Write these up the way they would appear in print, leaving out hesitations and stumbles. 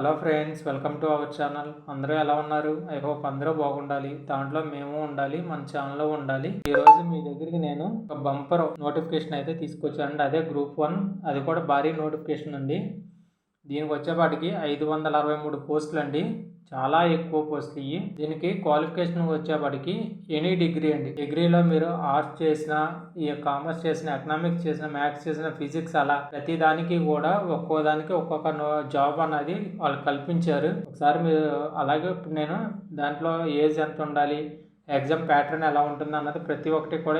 Hello friends, welcome to our channel. అందరూ ఎలా ఉన్నారు? ఐ హోప్ అందరూ బాగుండాలి. దాంట్లో మేము ఉండాలి, మన ఛానల్లో ఉండాలి. ఈ రోజు మీ దగ్గరికి నేను ఒక బంపర్ నోటిఫికేషన్ అయితే తీసుకొచ్చానండి. అదే గ్రూప్ 1, అది కూడా భారీ నోటిఫికేషన్ అండి. దీనికి వచ్చేపాటికి 563 పోస్టులు అండి. చాలా ఎక్కువ పోస్టులు ఇవి. దీనికి క్వాలిఫికేషన్ వచ్చేపాటికి ఎనీ డిగ్రీ అండి. డిగ్రీలో మీరు ఆర్ట్స్ చేసిన, ఈ కామర్స్ చేసిన, ఎకనామిక్స్ చేసిన, మ్యాథ్స్ చేసిన, ఫిజిక్స్, అలా ప్రతి దానికి కూడా ఒక్కో దానికి ఒక్కొక్క జాబ్ అనేది వాళ్ళు కల్పించారు. ఒకసారి మీరు అలాగే ఇప్పుడు నేను దాంట్లో ఏజ్ ఎంత ఉండాలి, ఎగ్జామ్ ప్యాటర్న్ ఎలా ఉంటుంది అన్నది ప్రతి ఒక్కటి కూడా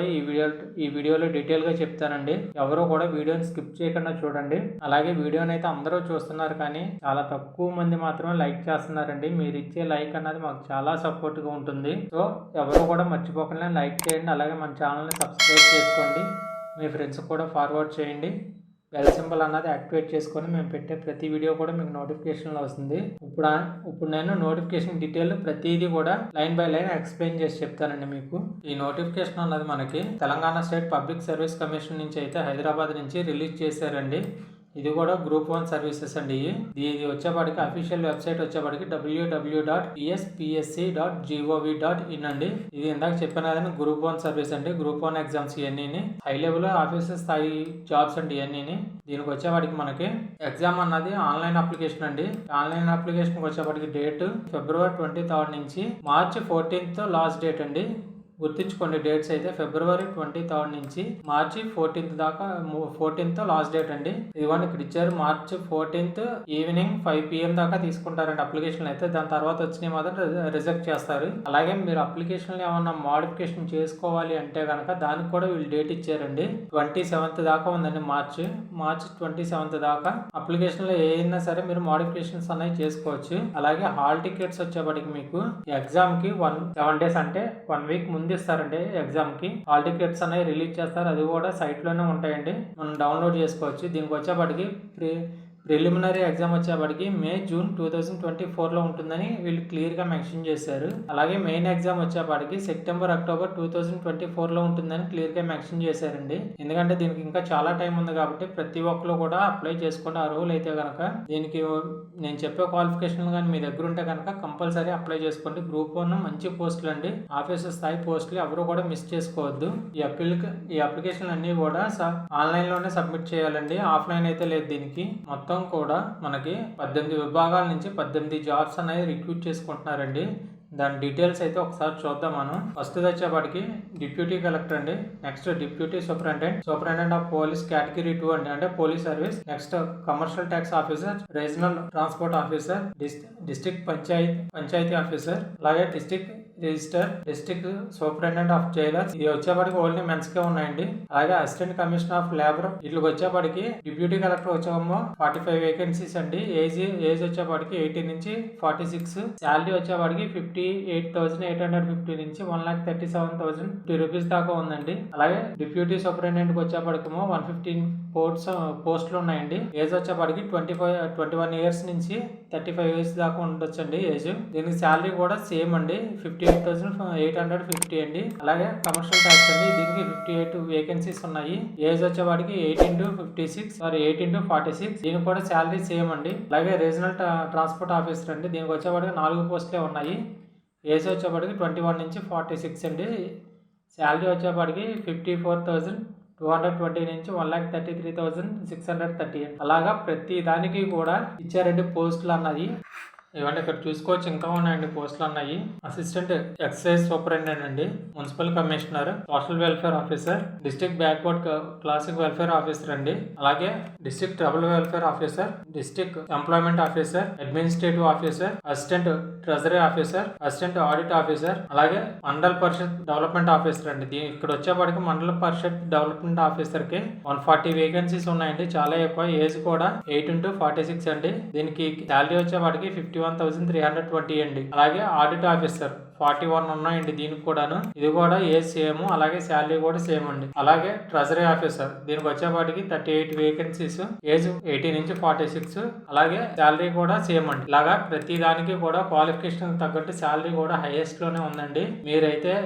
ఈ వీడియోలో డీటెయిల్గా చెప్తానండి. ఎవరు కూడా వీడియోని స్కిప్ చేయకుండా చూడండి. అలాగే వీడియోని అయితే అందరూ చూస్తున్నారు, కానీ చాలా తక్కువ మంది మాత్రమే లైక్ చేస్తున్నారండి. మీరు ఇచ్చే లైక్ అన్నది మాకు చాలా సపోర్ట్గా ఉంటుంది. సో ఎవరు కూడా మర్చిపోకుండా లైక్ చేయండి. అలాగే మన ఛానల్ని సబ్స్క్రైబ్ చేసుకోండి. మీ ఫ్రెండ్స్ కూడా ఫార్వర్డ్ చేయండి. బెల్ సింబల్ అన్నది యాక్టివేట్ చేసుకొని మేము పెట్టే ప్రతి వీడియో కూడా మీకు నోటిఫికేషన్లో వస్తుంది. ఇప్పుడు నేను నోటిఫికేషన్ డీటెయిల్ ప్రతిదీ కూడా లైన్ బై లైన్ ఎక్స్ప్లెయిన్ చేసి చెప్తానండి మీకు. ఈ నోటిఫికేషన్ అన్నది మనకి Telangana state public service commission నుంచి అయితే హైదరాబాద్ నుంచి రిలీజ్ చేశారండి. ఇది కూడా గ్రూప్ 1 సర్వీసెస్ అండి. ఇది వచ్చేపాటికి అఫీషియల్ వెబ్సైట్ వచ్చేపాటికి www.tspsc.gov.in అండి. ఇది ఇందాక చెప్పిన కదా గ్రూప్ 1 సర్వీస్ అండి. గ్రూప్ 1 ఎగ్జామ్స్ ఇవన్నీ హై లెవెల్ ఆఫీసర్ స్థాయి జాబ్స్ అండి ఇవన్నీ. దీనికి వచ్చేవాడికి మనకి ఎగ్జామ్ అన్నది ఆన్లైన్ అప్లికేషన్ అండి. ఆన్లైన్ అప్లికేషన్ వచ్చేవాడికి డేట్ February 23 నుంచి March 14th లాస్ట్ డేట్ అండి. గుర్తుంచుకోండి డేట్స్ అయితే February 23 నుంచి March 14th దాకా 14th లాస్ట్ డేట్ అండి. ఇదిగోండి ఇక్కడ ఇచ్చారు. March 14th ఈవినింగ్ 5 PM దాకా తీసుకుంటారండి అప్లికేషన్ అయితే. దాని తర్వాత వచ్చిన మాత్రం రిజెక్ట్ చేస్తారు. అలాగే మీరు అప్లికేషన్ ఏమన్నా మోడిఫికేషన్ చేసుకోవాలి అంటే కనుక దానికి కూడా వీళ్ళు డేట్ ఇచ్చారండి. 27th దాకా ఉందండి. మార్చ్ 27th దాకా అప్లికేషన్లో ఏదైనా సరే మీరు మోడిఫికేషన్స్ అనేవి చేసుకోవచ్చు. అలాగే హాల్ టికెట్స్ వచ్చేప్పటికి మీకు ఎగ్జామ్ కి 7 days అంటే 1 week ముందు ఇస్తారండి. ఎగ్జామ్ కి హాల్ టికెట్స్ అనేవి రిలీజ్ చేస్తారు. అది కూడా సైట్ లోనే ఉంటాయండి, మనం డౌన్లోడ్ చేసుకోవచ్చు. దీనికి వచ్చేప్పటికి ప్రిలిమినరీ ఎగ్జామ్ వచ్చేప్పటికి May June 2024లో ఉంటుందని వీళ్ళు క్లియర్గా మెన్షన్ చేశారు. అలాగే మెయిన్ ఎగ్జామ్ వచ్చేప్పటికి September October 2024లో ఉంటుందని క్లియర్గా మెన్షన్ చేశారండి. ఎందుకంటే దీనికి ఇంకా చాలా టైం ఉంది కాబట్టి ప్రతి ఒక్కరు కూడా అప్లై చేసుకుంటే అర్హులు అయితే కనుక దీనికి నేను చెప్పే క్వాలిఫికేషన్ కానీ మీ దగ్గర ఉంటే కనుక కంపల్సరీ అప్లై చేసుకోండి. గ్రూప్ 1 మంచి పోస్టులు అండి, ఆఫీసర్ స్థాయి పోస్టులు. ఎవరు కూడా మిస్ చేసుకోవద్దు. ఈ అప్లికేషన్ అన్ని కూడా ఆన్లైన్లోనే సబ్మిట్ చేయాలండి, ఆఫ్లైన్ అయితే లేదు. దీనికి మొత్తం కూడా మనకి 18 విభాగాల నుంచి 18 జాబ్స్ అనేది రిక్రూట్ చేసుకుంటున్నారండి. దాని డీటెయిల్స్ అయితే ఒకసారి చూద్దాం మనం. ఫస్ట్ వచ్చేప్పటికి డిప్యూటీ కలెక్టర్ అండి. Next deputy superintendent of police category 2 అండి, అంటే police service. Next commercial tax officer, regional transport officer, district panchayat officer, అలాగే district register, district superintendent of jailers. ఇది వచ్చేప్పటికి ఓన్లీ మెన్స్ కే ఉన్నాయండి. అలాగే అసిస్టెంట్ కమిషనర్ ఆఫ్ లేబర్. వీటికి వచ్చేప్పటికి డిప్యూటీ కలెక్టర్ వచ్చేమో 45 వేకెన్సీస్ అండి. ఏజ్ వచ్చేప్పటికి 18 నుంచి 46. శాలరీ వచ్చేప్పటికి 58,850 నుంచి 1,37,050 రూపీస్ దాకా ఉందండి. అలాగే డిప్యూటీ సూపరింటెండెంట్ వచ్చేప్పటికేమో 115 పోస్టులు ఉన్నాయండి. ఏజ్ వచ్చేప్పటికి 21 years నుంచి 35 years దాకా ఉండొచ్చండి ఏజ్. దీనికి శాలరీ కూడా సేమ్ అండి, 58,850 అండి. అలాగే కమర్షియల్ ట్యాక్స్ అండి, దీనికి 58 వేకెన్సీస్ ఉన్నాయి. ఏజ్ వచ్చేవాడికి 18 to 46. దీనికి కూడా శాలరీ సేమ్ అండి. అలాగే రీజనల్ ట్రాన్స్పోర్ట్ ఆఫీసర్ అండి, దీనికి వచ్చేవాడికి 4 పోస్టులే ఉన్నాయి. ఏజ్ వచ్చేవాడికి 21 నుంచి 46 అండి. శాలరీ వచ్చేవాడికి 54,220 నుంచి 1,33,630. అలాగా ప్రతి దానికి కూడా ఇచ్చారండి పోస్టులు అన్నది. ఇవన్నీ ఇక్కడ చూసుకోవచ్చు. ఇంకా ఉన్నాయండి పోస్టులు అన్నాయి. అసిస్టెంట్ ఎక్సైజ్ సూపరింటెండెంట్ అండి, municipal commissioner, social welfare officer, district backward classic welfare officer అండి. అలాగే district tribal welfare officer, district employment officer, administrative officer, assistant treasury officer, assistant audit officer, అలాగే మండల్ పరిషత్ డెవలప్మెంట్ ఆఫీసర్ అండి. ఇక్కడ వచ్చేప్పటికి మండల పరిషత్ డెవలప్మెంట్ ఆఫీసర్ కి 140 vacancies ఉన్నాయండి, చాలా ఎక్కువ. ఏజ్ కూడా 18 to 46 అండి. దీనికి శాలరీ వచ్చేప్పటికి 51,320 అండి. అలాగే ఆడిట్ ఆఫీసర్ 41 ఉన్నాయండి దీనికి కూడాను. ఇది కూడా ఏజ్ సేమ్, అలాగే శాలరీ కూడా సేమ్ అండి. అలాగే ట్రెజరీ ఆఫీసర్ దీనికి వచ్చేపాటికి 38 వేకెన్సీస్, ఏజ్ 18 నుంచి 46, అలాగే శాలరీ కూడా సేమ్ అండి. ఇలాగా ప్రతి దానికి కూడా క్వాలిఫికేషన్ తగ్గట్టు శాలరీ కూడా హైయెస్ట్ లోనే ఉందండి.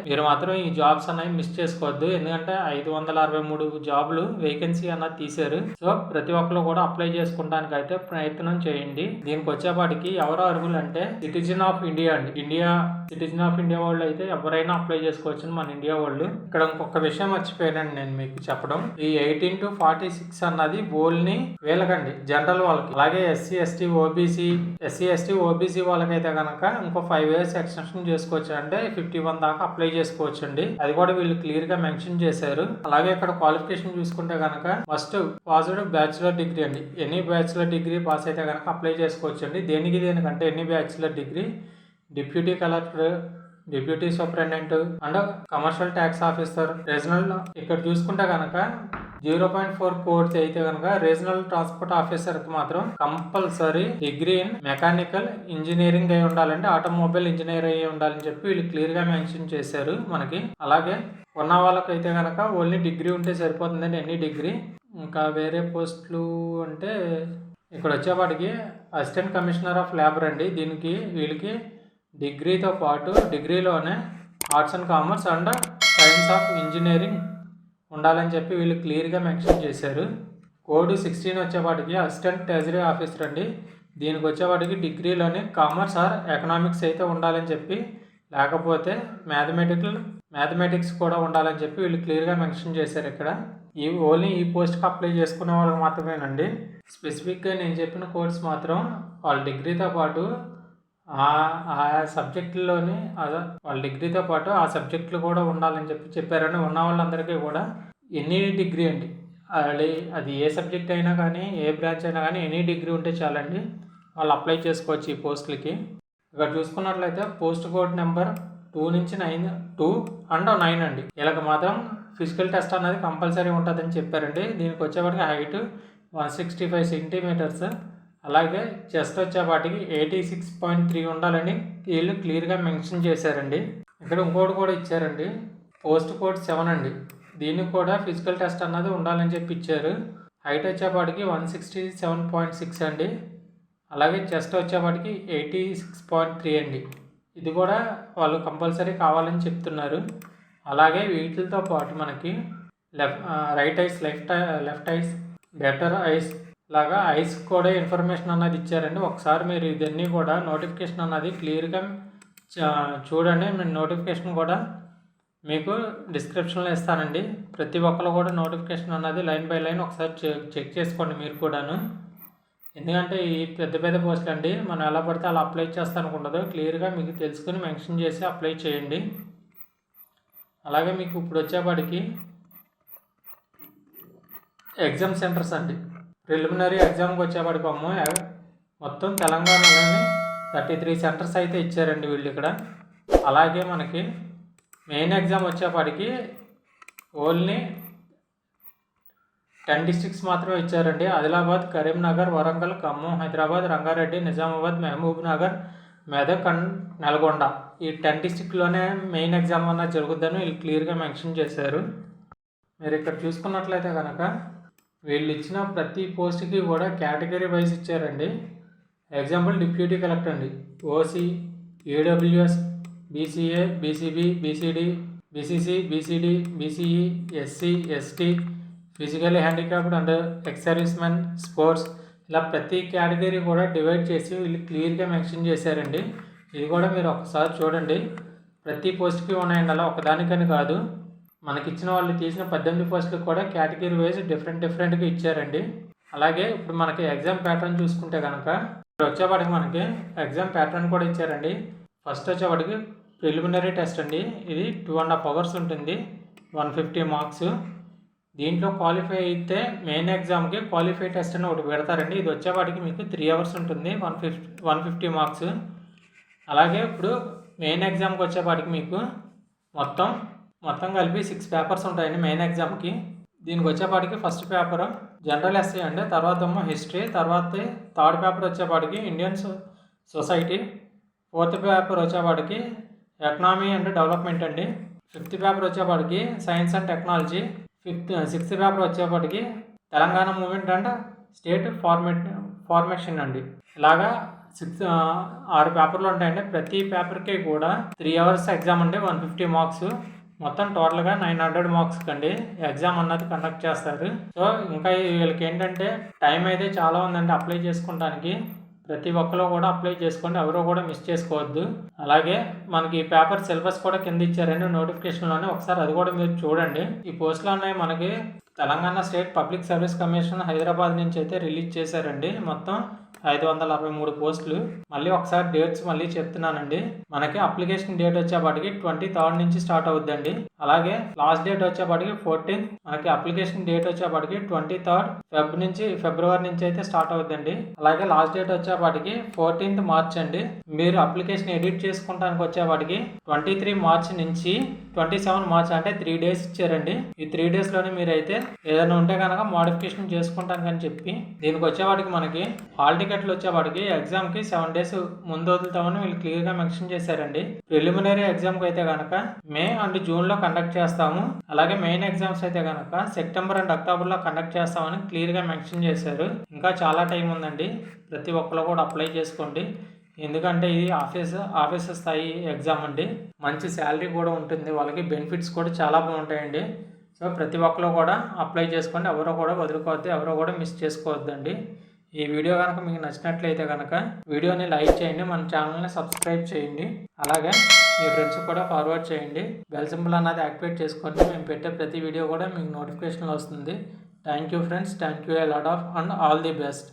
మీరు మాత్రం ఈ జాబ్స్ అనేవి మిస్ చేసుకోవద్దు, ఎందుకంటే 563 జాబ్లు వేకెన్సీ అన్నది తీశారు. సో ప్రతి ఒక్కరు కూడా అప్లై చేసుకోవడానికి అయితే ప్రయత్నం చేయండి. దీనికి వచ్చేపాటికి ఎవరు అర్హులు అంటే సిటిజన్ ఆఫ్ ఇండియా అండి. సిటిజన్ ఆఫ్ ఇండియా వాళ్ళు అయితే ఎవరైనా అప్లై చేసుకోవచ్చు మన ఇండియా వాళ్ళు. ఇక్కడ ఇంకొక విషయం మర్చిపోయానండి నేను మీకు చెప్పడం. ఈ 18 to 46 అన్నది ఓన్లీ వీళ్ళకండి, జనరల్ వాళ్ళకి. అలాగే ఎస్సీ ఎస్టీ ఓబీసీ వాళ్ళకైతే కనుక ఇంకో 5 years ఎక్స్టెన్షన్ చేసుకోవచ్చు, అంటే 51 దాకా అప్లై చేసుకోవచ్చు అండి. అది కూడా వీళ్ళు క్లియర్ గా మెన్షన్ చేశారు. అలాగే ఇక్కడ క్వాలిఫికేషన్ చూసుకుంటే కనుక ఫస్ట్ పాస్డ్ బ్యాచులర్ డిగ్రీ అండి. ఎనీ బ్యాచులర్ డిగ్రీ పాస్ అయితే కనుక అప్లై చేసుకోవచ్చు అండి. దేనికంటే any bachelor degree, deputy collector, deputy superintendent and commercial tax officer, regional ఇక్కడ చూసుకుంటే కనుక 0.4 కోర్స్ అయితే కనుక రీజనల్ ట్రాన్స్పోర్ట్ ఆఫీసర్ కి మాత్రం compulsory degree in mechanical engineering అయి ఉండాలంటే, ఆటోమొబైల్ ఇంజనీర్ అయి ఉండాలని చెప్పి వీళ్ళు క్లియర్ గా మెన్షన్ చేశారు మనకి. అలాగే ఉన్న వాళ్ళకైతే కనుక ఓన్లీ డిగ్రీ ఉంటే సరిపోతుందండి, ఎన్ని డిగ్రీ. ఇంకా వేరే పోస్టులు అంటే ఇక్కడ వచ్చేపాటికి అసిస్టెంట్ కమిషనర్ ఆఫ్ లేబర్ అండి. వీళ్ళకి డిగ్రీతో పాటు డిగ్రీలోనే arts and commerce and science of engineering ఉండాలని చెప్పి వీళ్ళు క్లియర్గా మెన్షన్ చేశారు. కోడ్ 16 వచ్చేపాటికి అసిస్టెంట్ ట్రెజరీ ఆఫీసర్ అండి. దీనికి వచ్చేపాటికి డిగ్రీలోనే కామర్స్ ఆర్ ఎకనామిక్స్ అయితే ఉండాలని చెప్పి, లేకపోతే మ్యాథమెటిక్స్ కూడా ఉండాలని చెప్పి వీళ్ళు క్లియర్గా మెన్షన్ చేశారు ఇక్కడ. ఓన్లీ ఈ పోస్ట్కి అప్లై చేసుకునే వాళ్ళకి మాత్రమేనండి. స్పెసిఫిక్గా నేను చెప్పిన కోర్స్ మాత్రం వాళ్ళ డిగ్రీతో పాటు ఆ సబ్జెక్టులోని వాళ్ళ డిగ్రీతో పాటు ఆ సబ్జెక్టులు కూడా ఉండాలని చెప్పారని ఉన్న వాళ్ళందరికీ కూడా ఎనీ డిగ్రీ అండి. అది ఏ సబ్జెక్ట్ అయినా కానీ, ఏ బ్రాంచ్ అయినా కానీ ఎనీ డిగ్రీ ఉంటే చాలండి, వాళ్ళు అప్లై చేసుకోవచ్చు ఈ పోస్టులకి. ఇక్కడ చూసుకున్నట్లయితే పోస్ట్ కోడ్ నెంబర్ 2 నుంచి 2 and 9 అండి. వీళ్ళకి మాత్రం ఫిజికల్ టెస్ట్ అనేది కంపల్సరీ ఉంటుందని చెప్పారండి. దీనికి వచ్చేవాడికి హైట్ 165 సెంటీమీటర్స్, అలాగే చెస్ట్ వచ్చేపాటికి 86.3 ఉండాలని వీళ్ళు క్లియర్గా మెన్షన్ చేశారండి. ఇక్కడ ఇంకోటి కూడా ఇచ్చారండి, పోస్ట్ కోడ్ 7 అండి. దీనికి కూడా ఫిజికల్ టెస్ట్ అన్నది ఉండాలని చెప్పి ఇచ్చారు. హైట్ వచ్చేపాటికి 167.6 అండి. అలాగే చెస్ట్ వచ్చేపాటికి 86.3 అండి. ఇది కూడా వాళ్ళు కంపల్సరీ కావాలని చెప్తున్నారు. అలాగే వీటితో పాటు మనకి right ice, left ice, better ice లాగా ఐస్ కూడా ఇన్ఫర్మేషన్ అన్నది ఇచ్చారండి. ఒకసారి మీరు ఇదన్నీ కూడా నోటిఫికేషన్ అన్నది క్లియర్గా చూడండి. నేను నోటిఫికేషన్ కూడా మీకు డిస్క్రిప్షన్లో ఇస్తానండి. ప్రతి ఒక్కరు కూడా నోటిఫికేషన్ అన్నది లైన్ బై లైన్ ఒకసారి చెక్ చేసుకోండి మీరు కూడాను. ఎందుకంటే ఈ పెద్ద పోస్టులు అండి, మనం ఎలా పడితే అలా అప్లై చేస్తానికి ఉండదు. క్లియర్గా మీకు తెలుసుకుని మెన్షన్ చేసి అప్లై చేయండి. అలాగే మీకు ఇప్పుడు వచ్చేపాటికి ఎగ్జామ్ సెంటర్స్ అండి. ప్రిలిమినరీ ఎగ్జామ్కి వచ్చేపాటికి మొత్తం తెలంగాణలోని 33 సెంటర్స్ అయితే ఇచ్చారండి వీళ్ళు ఇక్కడ. అలాగే మనకి మెయిన్ ఎగ్జామ్ వచ్చేపాటికి ఓన్లీ 10 districts మాత్రమే ఇచ్చారండి. ఆదిలాబాద్, కరీంనగర్, వరంగల్, ఖమ్మం, హైదరాబాద్, రంగారెడ్డి, నిజామాబాద్, మహబూబ్ నగర్, మెదక్ అండ్ నల్గొండ. ఈ 10 districtలోనే మెయిన్ ఎగ్జామ్ అన్నది జరుగుతుందని వీళ్ళు క్లియర్గా మెన్షన్ చేశారు. మీరు ఇక్కడ చూసుకున్నట్లయితే కనుక వీళ్ళు ఇచ్చిన ప్రతి పోస్ట్కి కూడా కేటగిరీ వైజ్ ఇచ్చారండి. ఎగ్జాంపుల్ డిప్యూటీ కలెక్టర్ అండి, OC, EWS, BCA, BCB, BCD, BCC, BCD, BCE, SC, ST, physically handicapped and ex service men, sports, ఇలా ప్రతి కేటగిరీ కూడా డివైడ్ చేసి వీళ్ళు క్లియర్గా మెన్షన్ చేశారండి. ఇది కూడా మీరు ఒకసారి చూడండి. ప్రతి పోస్ట్కి ఉన్నాయండి, అలా ఒకదానికని కాదు. మనకిచ్చిన వాళ్ళు తీసిన 18 పోస్టులకు కూడా కేటగిరీ వైజ్ డిఫరెంట్గా ఇచ్చారండి. అలాగే ఇప్పుడు మనకి ఎగ్జామ్ ప్యాటర్న్ చూసుకుంటే కనుక ఇప్పుడు వచ్చేవాడికి మనకి ఎగ్జామ్ ప్యాటర్న్ కూడా ఇచ్చారండి. ఫస్ట్ వచ్చేవాడికి ప్రిలిమినరీ టెస్ట్ అండి. ఇది 2.5 hours ఉంటుంది, 150 మార్క్స్. దీంట్లో క్వాలిఫై అయితే మెయిన్ ఎగ్జామ్కి క్వాలిఫై టెస్ట్ అని ఒకటి పెడతారండి. ఇది వచ్చేవాడికి మీకు 3 hours ఉంటుంది, 150 మార్క్స్. అలాగే ఇప్పుడు మెయిన్ ఎగ్జామ్కి వచ్చేవాడికి మీకు మొత్తం కలిపి 6 పేపర్స్ ఉంటాయండి మెయిన్ ఎగ్జామ్కి. దీనికి వచ్చేపాటికి ఫస్ట్ పేపర్ జనరల్ ఎస్సీ అండి, తర్వాత హిస్టరీ, తర్వాత థర్డ్ పేపర్ వచ్చేపాటికి ఇండియన్ సొసైటీ, ఫోర్త్ పేపర్ వచ్చేపాటికి ఎకనామీ అండ్ డెవలప్మెంట్ అండి. 5th పేపర్ వచ్చేప్పటికి science and technology. 6th paper వచ్చేప్పటికి Telangana movement and state formation అండి. ఇలాగా 6 పేపర్లు ఉంటాయండి. ప్రతి పేపర్కి కూడా 3 hours ఎగ్జామ్ అండి. 150 మార్క్స్. మొత్తం టోటల్గా 900 మార్క్స్ కండి ఎగ్జామ్ అన్నది కండక్ట్ చేస్తారు. సో ఇంకా వీళ్ళకి ఏంటంటే టైం అయితే చాలా ఉందండి అప్లై చేసుకోవడానికి. ప్రతి ఒక్కరు కూడా అప్లై చేసుకోండి, ఎవరో కూడా మిస్ చేసుకోవద్దు. అలాగే మనకి పేపర్ సిలబస్ కూడా కింద ఇచ్చారండి నోటిఫికేషన్లోనే, ఒకసారి అది కూడా మీరు చూడండి. ఈ పోస్టులు అనేవి మనకి Telangana state public service commission Hyderabad నుంచి అయితే రిలీజ్ చేశారండి. మొత్తం 563 పోస్టులు. మళ్ళీ ఒకసారి డేట్స్ మళ్ళీ చెప్తున్నానండి. మనకి అప్లికేషన్ డేట్ వచ్చేపాటికి 23rd నుంచి స్టార్ట్ అవుద్దండి. అలాగే లాస్ట్ డేట్ వచ్చేపాటికి 14th. మనకి అప్లికేషన్ డేట్ వచ్చేపాటికి 23rd ఫిబ్రవరి నుంచి అయితే స్టార్ట్ అవుద్దండి. అలాగే లాస్ట్ డేట్ వచ్చేపాటికి 14th మార్చ్ అండి. మీరు అప్లికేషన్ ఎడిట్ చేసుకుంటానికి వచ్చేపాటికి 23 మార్చ్ నుంచి 27 మార్చ్ అంటే 3 days ఇచ్చారండి. ఈ 3 daysలోనే మీరైతే ఏదైనా ఉంటే కనుక మోడిఫికేషన్ చేసుకుంటానికి అని చెప్పి, దీనికి వచ్చేవాడికి మనకి హాల్ టికెట్లు వచ్చేవాడికి ఎగ్జామ్కి 7 days ముందు వదులుతామని వీళ్ళు క్లియర్గా మెన్షన్ చేశారండి. ప్రిలిమినరీ ఎగ్జామ్కి అయితే కనుక మే అండ్ జూన్లో కండక్ట్ చేస్తాము. అలాగే మెయిన్ ఎగ్జామ్స్ అయితే కనుక సెప్టెంబర్ అండ్ అక్టోబర్లో కండక్ట్ చేస్తామని క్లియర్గా మెన్షన్ చేశారు. ఇంకా చాలా టైం ఉందండి. ప్రతి ఒక్కరు కూడా అప్లై చేసుకోండి. ఎందుకంటే ఇది ఆఫీసర్ స్థాయి ఎగ్జామ్ అండి. మంచి శాలరీ కూడా ఉంటుంది, వాళ్ళకి బెనిఫిట్స్ కూడా చాలా బాగుంటాయండి. సో ప్రతి ఒక్కరు కూడా అప్లై చేసుకోండి. ఎవరో కూడా వదులుకోవద్దు, ఎవరో కూడా మిస్ చేసుకోవద్దండి. ఈ వీడియో కనుక మీకు నచ్చినట్లయితే కనుక వీడియోని లైక్ చేయండి, మన ఛానల్ని సబ్స్క్రైబ్ చేయండి. అలాగే మీ ఫ్రెండ్స్ కూడా ఫార్వర్డ్ చేయండి. బెల్ సింబల్ అన్నది యాక్టివేట్ చేసుకోండి. మేము పెట్టే ప్రతి వీడియో కూడా మీకు నోటిఫికేషన్ వస్తుంది. Thank you friends, thank you a lot of and all the best.